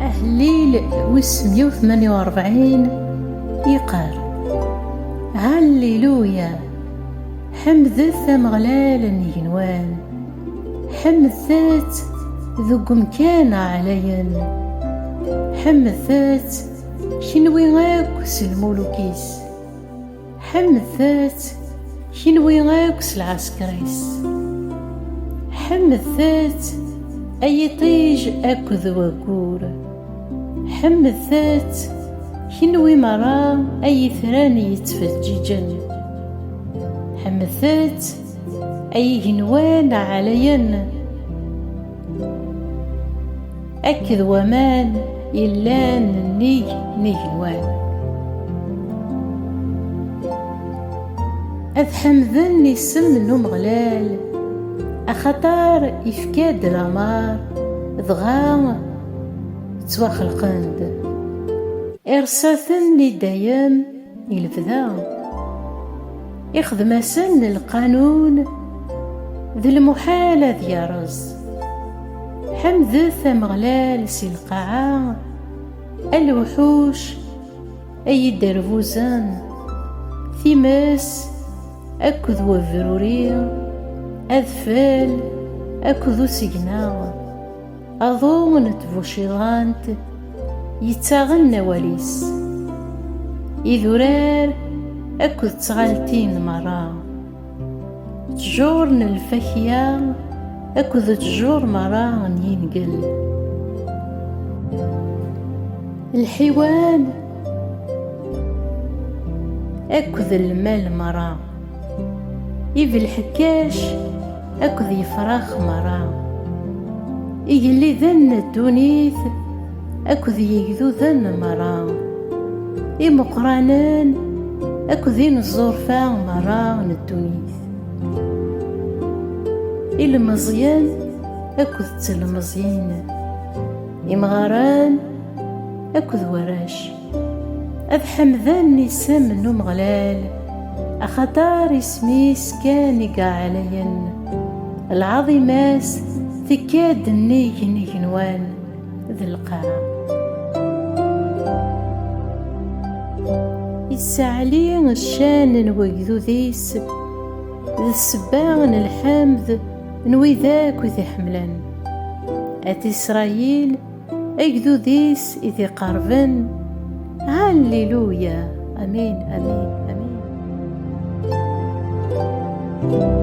أهليل ويس 148 يقال: هاليلويا، حمدت أمغلال النينوان، حمدت ذو مكان عليا، حمدت كنوي غاكس الملوكيس، حمدت كنوي غاكس العسكريس، حمدت أي طيج أكذ وكور، حمدت كنوي مرا أي ثراني يتفججن، حمدت أي هنوان عليا، أكذ ومان يلان نيهنوان. أذ حمذن يسم نمغلال، أخطار إفكاد الأمار ضغام تواخلقند، إرساثن لدايم يلفذا، إخدمسن القانون ذي المحالة ذيارز، حمدث أمغلال سي القاعة الوحوش أي الدربوزان، ثماس أكذ وفروري، أذفال أكذ سجنا، أظون تفوشيغانت يتاغن واليس، إذرار أكذ تغالتين مرا، تجورن الفخيا أكذ تجور مرا ينقل، الحيوان أكذ المال مرا، إذ الحكاش أكذ يفراخ مرا، إيلي ذن الدونيث أكذ يجذو ذن مرا، إمقرانان أكذين الزورفا مرا الدونيث، المزيان أكذ تلمزيين، إمغاران أكذ وراش، أذ حمذان نسام نمغلال، أخطار اسميس كان يقع عليا، العظيماس ثكاد نيهنوان ذي القاع، يسعلي الشان نويذو ذيس، ذي السباغ الحامذ نوي ذاك وذي حملان، أتي إسرائيل أيذو ذيس إذي قربن. هاليلويا، أمين أمين أمين.